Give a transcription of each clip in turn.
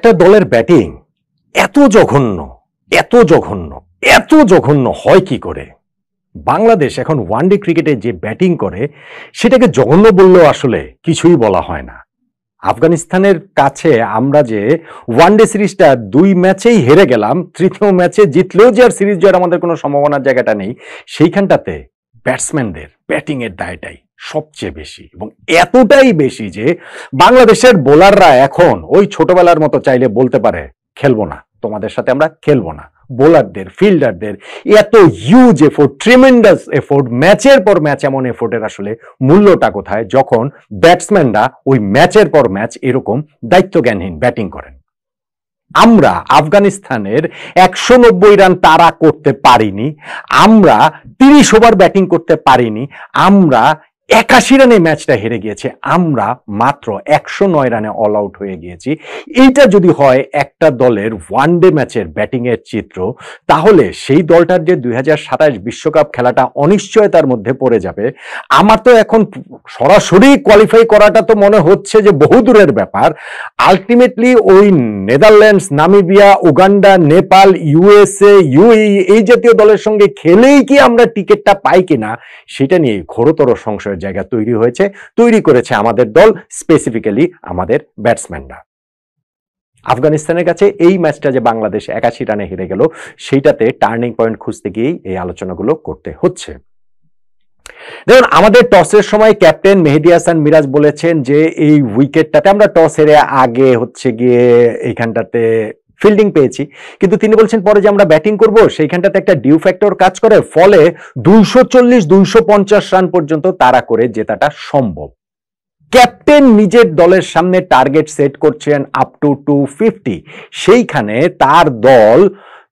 একটা দলের ব্যাটিং এত জঘন্য এত জঘন্য এত জঘন্য হয় কি করে? বাংলাদেশ এখন ওয়ানডে ক্রিকেটে যে ব্যাটিং করে সেটাকে জঘন্য বললেও আসলে কিছুই বলা হয় না। আফগানিস্তানের কাছে আমরা যে ওয়ানডে সিরিজটা 2 ম্যাচেই হেরে গেলাম, তৃতীয় ম্যাচে জিতলেও যে আর সিরিজ জয়ের আমাদের কোনো সম্ভাবনার জায়গাটা নেই, সেইখানটাতে ব্যাটসম্যানদের ব্যাটিং এর দায়টাই সবচেয়ে বেশি, এবং এতটাই বেশি যে বাংলাদেশের বোলাররা এখন ওই ছোটবেলার মতো চাইলে বলতে পারে খেলবো না, তোমাদের সাথে আমরা খেলবো না। বোলারদের, ফিল্ডারদের এত হিউজ এফোর্ট, ট্রিমেন্ডাস এফোর্ট, ম্যাচের পর ম্যাচ, এমন এফোর্টের আসলে মূল্যটা কোথায় যখন ব্যাটসম্যানরা ওই ম্যাচের পর ম্যাচ এরকম দায়িত্বজ্ঞানহীন ব্যাটিং করেন? আমরা আফগানিস্তানের 190 রান তাড়া করতে পারিনি, আমরা 30 ওভার ব্যাটিং করতে পারিনি, আমরা 81 রানে ম্যাচটা হেরে গিয়েছে, আমরা মাত্র 109 রানে অল আউট হয়ে গিয়েছি। এইটা যদি হয় একটা দলের ওয়ানডে ম্যাচের ব্যাটিং এর চিত্র, তাহলে সেই দলটার যে 2027 বিশ্বকাপ খেলাটা অনিশ্চয়তার মধ্যে পড়ে যাবে। আমার তো এখন সরাসরি কোয়ালিফাই করাটা তো মনে হচ্ছে যে বহুদূরের ব্যাপার। আলটিমেটলি ওই Netherlands, Namibia, Uganda, Nepal, USA, UAE এই জাতীয় দলের সঙ্গে খেলেই কি আমরা টিকিটটা পাই কিনা সেটা নিয়ে ঘোরতর সংশয়ের জায়গা তৈরি করেছে আমাদের দল, স্পেসিফিক্যালি আমাদের ব্যাটসম্যানরা। আফগানিস্তানের কাছে এই ম্যাচটা যে বাংলাদেশ 81 রানে হেরে গেল, সেইটাতে টার্নিং পয়েন্ট খুঁজতে গিয়েই এই আলোচনাগুলো করতে হচ্ছে। দেখুন, আমাদের টসের সময় ক্যাপ্টেন মেহেদী হাসান মিরাজ বলেছেন যে এই উইকেটটাতে আমরা টস হেরে আগে গিয়ে এইখানটাতে ফিল্ডিং পেয়েছি, কিন্তু তিনি বলছেন পরে যে আমরা ব্যাটিং করব সেইখানটাতে একটা ডিউ ফ্যাক্টর কাজ করে, ফলে 240-250 রান পর্যন্ত তাড়া করে জেতাটা সম্ভব। ক্যাপ্টেন নিজের দলের সামনে টার্গেট সেট করছেন আপ টু 250, সেইখানে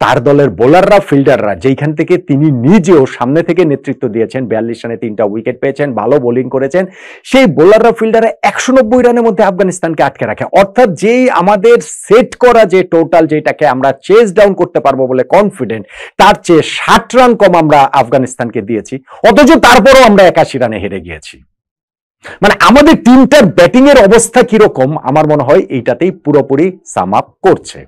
তার দলের বোলাররা, ফিল্ডাররা, যেইখান থেকে তিনি নিজেও সামনে থেকে নেতৃত্ব দিয়েছেন, 42 রানে 3টা উইকেট পেয়েছেন, ভালো বোলিং করেছেন, সেই বোলাররা, ফিল্ডাররা 190 রানের মধ্যে আফগানিস্তানকে আটকে রাখে। অর্থাৎ যেই আমাদের সেট করা যে টোটাল, যেটাকে আমরা চেস ডাউন করতে পারবো বলে কনফিডেন্ট, তার চেয়ে 60 রান কম আমরা আফগানিস্তানকে দিয়েছি, অথচ তারপরও আমরা 81 রানে হেরে গিয়েছি। মানে আমাদের টিমটার ব্যাটিং এর অবস্থা কিরকম, আমার মনে হয় এইটাতেই পুরোপুরি সাম আপ করছে।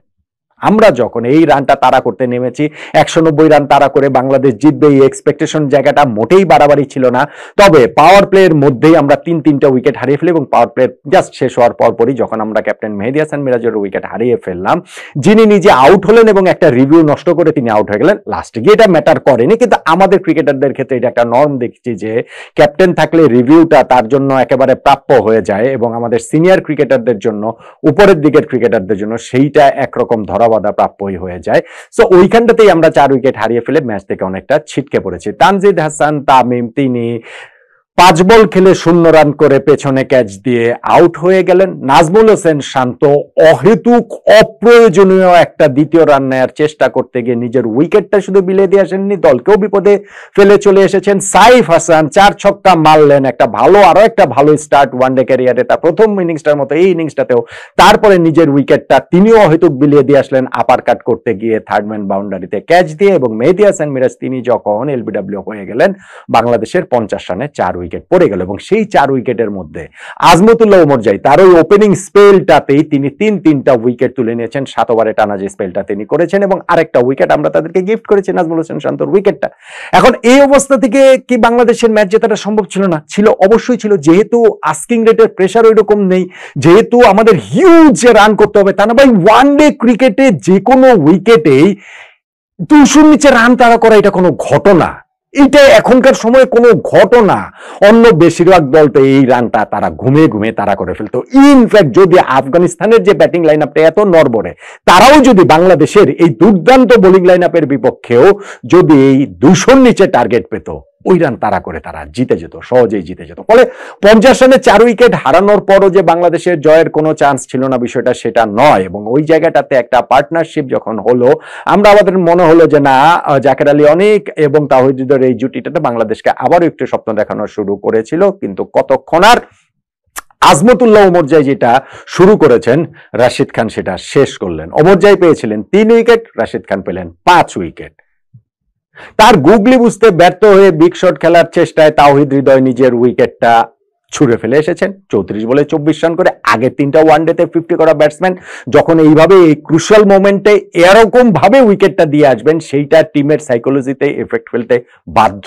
আমরা যখন এই রানটা তাড়া করতে নেমেছি, 190 রান তাড়া করে বাংলাদেশ জিতবে, এই এক্সপেকটেশন জায়গাটা মোটেই বাড়াবাড়ি ছিল না। তবে পাওয়ার প্লের মধ্যেই আমরা 3-3টা উইকেট হারিয়ে ফেলি, এবং পাওয়ার প্লে জাস্ট শেষ হওয়ার পরপরই যখন আমরা ক্যাপ্টেন মেহেদী হাসান মিরাজের উইকেট হারিয়ে ফেললাম, যিনি নিজে আউট হলেন এবং একটা রিভিউ নষ্ট করে তিনি আউট হয়ে গেলেন, লাস্টে গিয়ে এটা ম্যাটার করেনি। কিন্তু আমাদের ক্রিকেটারদের ক্ষেত্রে এটা একটা নর্ম দেখছি যে ক্যাপ্টেন থাকলে রিভিউটা তার জন্য একেবারে প্রাপ্য হয়ে যায়, এবং আমাদের সিনিয়র ক্রিকেটারদের জন্য, উপরের দিকের ক্রিকেটারদের জন্য সেইটা একরকম ধরা প্রাপ্যই হয়ে যায়। সো ওইখানটাতেই আমরা 4 উইকেট হারিয়ে ফেলে ম্যাচ থেকে অনেকটা ছিটকে পড়েছি। তানজিদ হাসান তামিম তিনি 5 বল খেলে 0 রান করে পেছনে ক্যাচ দিয়ে আউট হয়ে গেলেন। নাজমুল হোসেন শান্ত অহেতুক অপ্রয়োজনীয় একটা দ্বিতীয় রান নেওয়ার চেষ্টা করতে গিয়ে নিজের উইকেটটা শুধু বিলিয়ে দিয়ে আসেননি, দলকেও বিপদে ফেলে চলে এসেছেন। সাইফ হাসান 4 ছক্কা মারলেন, আরো একটা ভালো স্টার্ট ওয়ানডে ক্যারিয়ারে, তার প্রথম ইনিংসটার মতো এই ইনিংসটাতেও। তারপরে নিজের উইকেটটা তিনিও অহেতুক বিলিয়ে দিয়ে আসলেন আপার কাট করতে গিয়ে থার্ড ম্যান বাউন্ডারিতে ক্যাচ দিয়ে, এবং মেহেদী হাসান মিরাজ তিনি যখন এলবিডব্লিউ হয়ে গেলেন, বাংলাদেশের 50 রানে 4 উইকেট পড়ে গেল। এবং সেই 4 উইকেটের মধ্যে আজমতুল্লাহ ওমরজাই তার ওই ওপেনিং স্পেলটাতেই তিনি 3-3টা উইকেট তুলে নিয়েছেন, 7 ওভারে টানা যে স্পেলটা তিনি করেছেন, এবং আরেকটা উইকেট আমরা তাদেরকে গিফট করেছি, নাজমুল হোসেন শান্তর উইকেটটা। এখন এই অবস্থা থেকে কি বাংলাদেশের ম্যাচ জেতাটা সম্ভব ছিল না? ছিল, অবশ্যই ছিল। যেহেতু আস্কিং রেটের প্রেসার ওই রকম নেই, যেহেতু আমাদের হিউজ রান করতে হবে, তা না ভাই ওয়ানডে ক্রিকেটে যে কোনো উইকেটেই 200 নিচে রান তাড়া করা এটা কোনো ঘটনা, এটা এখনকার সময়ে কোনো ঘটনা। অন্য বেশিরভাগ দল তো এই রানটা তারা ঘুমে তারা করে ফেলতো। ইনফ্যাক্ট যদি আফগানিস্তানের যে ব্যাটিং লাইন আপটা এত নড়বড়ে, তারাও যদি বাংলাদেশের এই দুর্দান্ত বোলিং লাইন আপের বিপক্ষেও যদি এই 200 নিচে টার্গেট পেত, ওই রান তারা করে তারা জিতে যেত, সহজেই জিতে যেত। ফলে 50 রানে 4 উইকেট হারানোর পরও যে বাংলাদেশের জয়ের কোনো চান্স ছিল না, বিষয়টা সেটা নয়। এবং ওই জায়গাটাতে একটা পার্টনারশিপ যখন হলো, আমাদের মনে হলো যে না, জাকের আলী অনেক এবং তাওহিদের এই জুটিটাতে বাংলাদেশকে আবারও একটু স্বপ্ন দেখানো শুরু করেছিল। কিন্তু কতক্ষণ আর আজমতুল্লাহ ওমরজাই যেটা শুরু করেছেন, রাশিদ খান সেটা শেষ করলেন। ওমরজাই পেয়েছিলেন 3 উইকেট, রাশিদ খান পেলেন 5 উইকেট। তার গুগলি বুঝতে ব্যর্থ হয়ে বিগ শট খেলার চেষ্টায় তাওহিদ হৃদয় নিজের উইকেটটা ছুড়ে ফেলে এসেছেন 34 বলে 24 রান করে। আগের 3টা ওয়ানডেতে 50 করা ব্যাটসম্যান যখন এইভাবে এই ক্রুশিয়াল মোমেন্টে এরকম ভাবে উইকেটটা দিয়ে আসবেন, সেইটা টিমের সাইকোলজিতে এফেক্ট ফেলতে বাধ্য।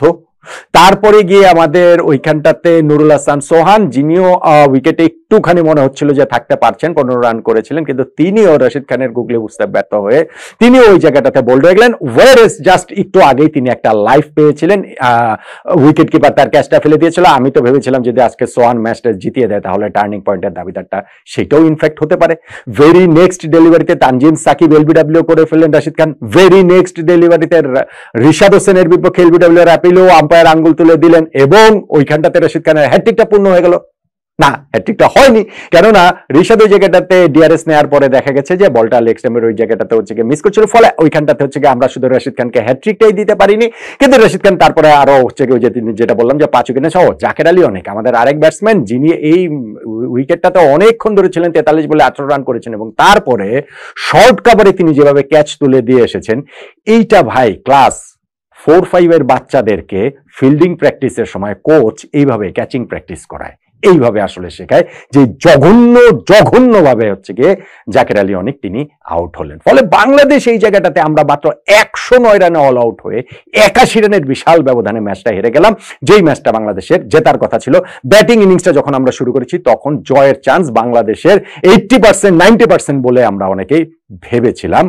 তারপরে গিয়ে আমাদের ওইখানটাতে নুরুল হাসান সোহান, যিনিও উইকেটে একটুখানি মনে হচ্ছিল যে থাকতে পারছেন, 15 রান করেছিলেন, কিন্তু তিনিও রশিদ খানের গুগলে বুঝতে ব্যর্থ হয়ে তিনি ওই জায়গাটাতে বোল্ড হয়ে গেলেন। ওয়ারেস জাস্ট একটু আগেই তিনি একটা লাইফ পেয়েছিলেন, উইকেট কিপার তার ক্যাচটা ফেলে দিয়েছিল। আমি তো ভেবেছিলাম যদি আজকে সোহান ম্যাচটা জিতিয়ে দেয় তাহলে টার্নিং পয়েন্টের দাবিদারটা সেটাও ইনফ্যাক্ট হতে পারে। ভেরি নেক্সট ডেলিভারিতে তানজিম সাকিব এলবিডব্লিউ করে ফেললেন রশিদ খান। ভেরি নেক্সট ডেলিভারিতে রিশাদ হোসেনের বিপক্ষে এলবিডব্লিউ এর অ্যাপিলও আম্পায়ার আঙ্গুল তুলে দিলেন এবং ওইখানটাতে রশিদ খানের হ্যাটট্রিকটা পূর্ণ হয়ে গেল। না, হ্যাটট্রিকটা হয়নি, কেননা রিশাদ ওই জায়গাটাতে ডিআরএস নেওয়ার পরে দেখা গেছে যে বলটা লেগ স্টাম্পের ওই জায়গাটাতে হচ্ছে গিয়ে মিস করছিল, ফলে ওইখানটাতে হচ্ছে গিয়ে আমরা শুধু রশিদ খানকে হ্যাটট্রিকটাই দিতে পারিনি। কিন্তু রশিদ খান তারপরে আরো হচ্ছে গিয়ে যেটা বললাম যে 5 উইকেটে সহ জাকের আলী অনেক, আমাদের আরেক ব্যাটসম্যান যিনি এই উইকেটটাতে অনেকক্ষণ ধরে ছিলেন, 43 বলে 18 রান করেছেন এবং তারপরে শর্ট কাভারে তিনি যেভাবে ক্যাচ তুলে দিয়ে এসেছেন, এইটা ভাই ক্লাস 4-5 এর বাচ্চাদেরকে ফিল্ডিং প্র্যাকটিসের সময় কোচ এইভাবে ক্যাচিং প্র্যাকটিস করায়, এইভাবে আসলে শেখায় যে জঘন্যভাবে হচ্ছে গিয়ে জাকের আলী অনেক তিনি আউট হলেন। ফলে বাংলাদেশ এই জায়গাটাতে আমরা মাত্র 109 রানে অল আউট হয়ে 81 রানের বিশাল ব্যবধানে ম্যাচটা হেরে গেলাম, যেই ম্যাচটা বাংলাদেশের জেতার কথা ছিল। ব্যাটিং ইনিংসটা যখন আমরা শুরু করেছি তখন জয়ের চান্স বাংলাদেশের 80% 90% বলে আমরা অনেকেই ভেবেছিলাম।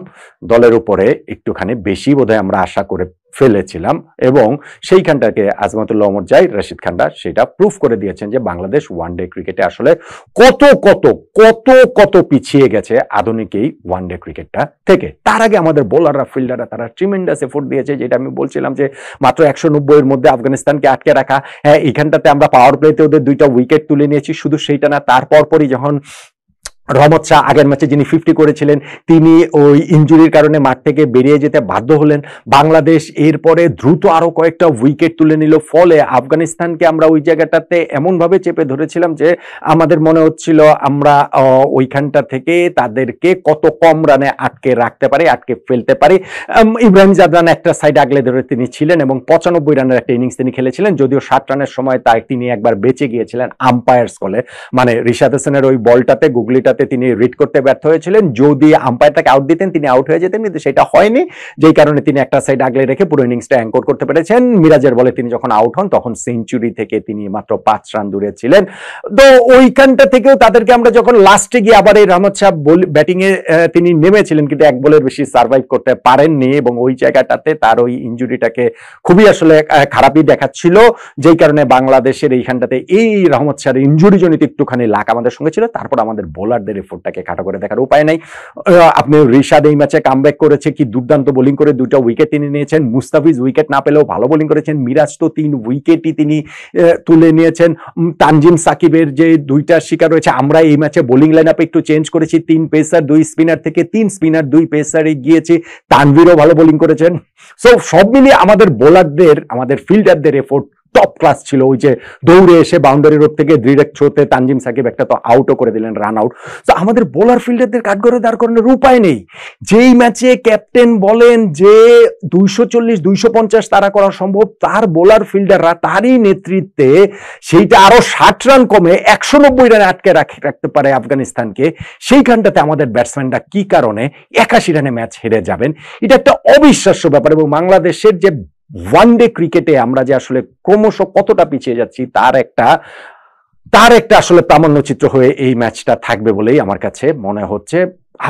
দলের উপরে একটুখানি বেশি বোধহয় আমরা আশা করে ফেলেছিলাম এবং সেইখানটাকে আজমতুল্লাহ ওমর জাই, রশিদ খানরা সেটা প্রুফ করে দিয়েছেন যে বাংলাদেশ ওয়ানডে ক্রিকেটে আসলে কত কত কত কত পিছিয়ে গেছে আধুনিক এই ওয়ানডে ক্রিকেটটা থেকে। তার আগে আমাদের বোলাররা, ফিল্ডাররা তারা ট্রিমেন্ডাস এফোর্ট দিয়েছে, যেটা আমি বলছিলাম যে মাত্র 190 এর মধ্যে আফগানিস্তানকে আটকে রাখা। হ্যাঁ, এইখানটাতে আমরা পাওয়ার প্লেতে ওদের 2টা উইকেট তুলে নিয়েছি। শুধু সেইটা না, তারপর পরই যখন রহমত শাহ আগের ম্যাচে যিনি 50 করেছিলেন তিনি ওই ইনজুরির কারণে মাঠ থেকে বেরিয়ে যেতে বাধ্য হলেন, বাংলাদেশ এরপরে দ্রুত আরো কয়েকটা উইকেট তুলে নিল। ফলে আফগানিস্তানকে আমরা ওই জায়গাটাতে এমনভাবে চেপে ধরেছিলাম যে আমাদের মনে হচ্ছিল আমরা ওইখানটা থেকে তাদেরকে কত কম রানে আটকে রাখতে পারি, আটকে ফেলতে পারি। ইব্রাহিম জাদরান একটা সাইড আগলে ধরে তিনি ছিলেন এবং 95 রানের একটা ইনিংস তিনি খেলেছিলেন, যদিও 60 রানের সময় তিনি একবার বেঁচে গিয়েছিলেন আম্পায়ার্স কলে, মানে রিশাদ হোসেনের ওই বলটাতে গুগলিটা তিনি রিড করতে ব্যর্থ হয়েছিলেন। যদি আম্পায়ার তাকে আউট দিতেন তিনি আউট হয়ে যেতেন, কিন্তু সেটা হয়নি, যেই কারণে তিনি একটা সাইড আগলে রেখে পুরো ইনিংসটা অ্যাঙ্কর করতে পেরেছেন। মিরাজের বলে তিনি যখন আউট হন তখন সেঞ্চুরি থেকে তিনি মাত্র 5 রান দূরে ছিলেন। তো ওইখানটা থেকেও তাদেরকে আমরা যখন লাস্টে গিয়ে আবার এই রহমত শাহ ব্যাটিং এ তিনি নেমেছিলেন, কিন্তু 1 বলের বেশি সার্ভাইভ করতে পারেননি এবং ওই জায়গাটাতে তার ওই ইনজুরিটাকে খুবই আসলে খারাপই দেখাচ্ছিল, যেই কারণে বাংলাদেশের এইখানটাতে এই রহমত শাহর ইনজুরি জনিত একটুখানি লাক আমাদের সঙ্গে ছিল। তারপর আমাদের বোলার এফোর্টটাকে খাটো করে দেখার উপায় নাই। আপনি রিশাদ এই ম্যাচে কামব্যাক করেছে, কি দুর্দান্ত বোলিং করে 2টা উইকেট তিনি নিয়েছেন। মুস্তাফিজ উইকেট না পেলেও ভালো বোলিং করেছেন। মিরাজ তো 3 উইকেটই তিনি তুলে নিয়েছেন। তানজিম সাকিবের যে 2টা শিকার রয়েছে, আমরা এই ম্যাচে বোলিং লাইন আপে একটু চেঞ্জ করেছি, 3 পেসার 2 স্পিনার থেকে 3 স্পিনার 2 পেসারে গিয়েছি। তানভীরও ভালো বোলিং করেছেন। সো সব মিলিয়ে আমাদের বোলারদের, আমাদের ফিল্ডারদের এফোর্ট টপ ক্লাস ছিল। ওই যে দৌড়ে এসে বাউন্ডারি রোড থেকে ডিরেক্ট থ্রোতে তানজিম সাকিব একটা তো আউটও করে দিলেন, রান আউট। তো আমাদের বোলার ফিল্ডারদের কাঠগড়ে দাঁড় করানোর উপায় নেই। যেই ম্যাচে ক্যাপ্টেন বলেন যে 240 250 তারা করা সম্ভব, তার বোলার ফিল্ডাররা তারই নেতৃত্বে সেইটা আরো 60 রান কমে 190 রানে আটকে রাখতে পারে আফগানিস্তানকে। সেইখানটাতে আমাদের ব্যাটসম্যানরা কি কারণে 81 রানে ম্যাচ হেরে যাবেন, এটা একটা অবিশ্বাস্য ব্যাপার। এবং বাংলাদেশের যে ওয়ানডে ক্রিকেটে আমরা যে আসলে ক্রমশ কতটা পিছিয়ে যাচ্ছি তার একটা আসলে প্রামাণ্য চিত্র হয়ে এই ম্যাচটা থাকবে বলেই আমার কাছে মনে হচ্ছে।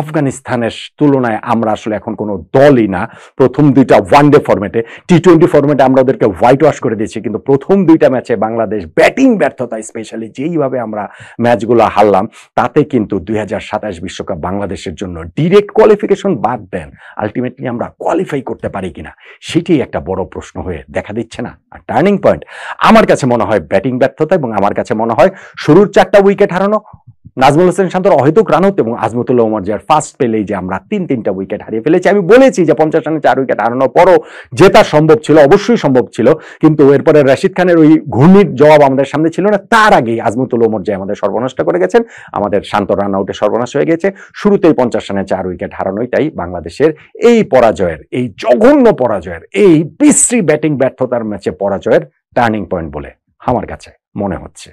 আফগানিস্তানের তুলনায় আমরা আসলে এখন কোনো দলই না। প্রথম 2টা ওয়ানডে ফরম্যাটে, টি20 ফরম্যাটে আমরা ওদেরকে হোয়াইট ওয়াশ করে দিয়েছি, কিন্তু প্রথম 2টা ম্যাচে বাংলাদেশ ব্যাটিং ব্যর্থতা, স্পেশালি যেইভাবে আমরা ম্যাচগুলো হারলাম, তাতে কিন্তু 2027 বিশ্বকাপ বাংলাদেশের জন্য ডিরেক্ট কোয়ালিফিকেশন বাদ দেন, আলটিমেটলি আমরা কোয়ালিফাই করতে পারি কিনা সেটি একটা বড় প্রশ্ন হয়ে দেখা দিচ্ছে না। আর টার্নিং পয়েন্ট আমার কাছে মনে হয় ব্যাটিং ব্যর্থতা, এবং আমার কাছে মনে হয় শুরুর 4টা উইকেট হারানো, নাজমুল হোসেন শান্তর অহেতুক রান আউট এবং আজমতুল্লাহ ওমর জাইয়ের ফার্স্ট পেলেই যে আমরা 3-3টা উইকেট হারিয়ে ফেলেছি। আমি বলেছি যে 50 রানে 4 উইকেট হারানোর পরও জেতা সম্ভব ছিল, অবশ্যই সম্ভব ছিল, কিন্তু এরপরে রশিদ খানের ওই ঘূর্ণির জবাব আমাদের সামনে ছিল না। তার আগেই আজমতুল্লাহ ওমর জাই আমাদের সর্বনাশটা করে গেছেন, আমাদের শান্ত রান আউটে সর্বনাশ হয়ে গেছে। শুরুতেই 50 রানে 4 উইকেট হারানোই তাই বাংলাদেশের এই পরাজয়ের, এই জঘন্য পরাজয়ের, এই বিশ্রী ব্যাটিং ব্যর্থতার ম্যাচে পরাজয়ের টার্নিং পয়েন্ট বলে আমার কাছে মনে হচ্ছে।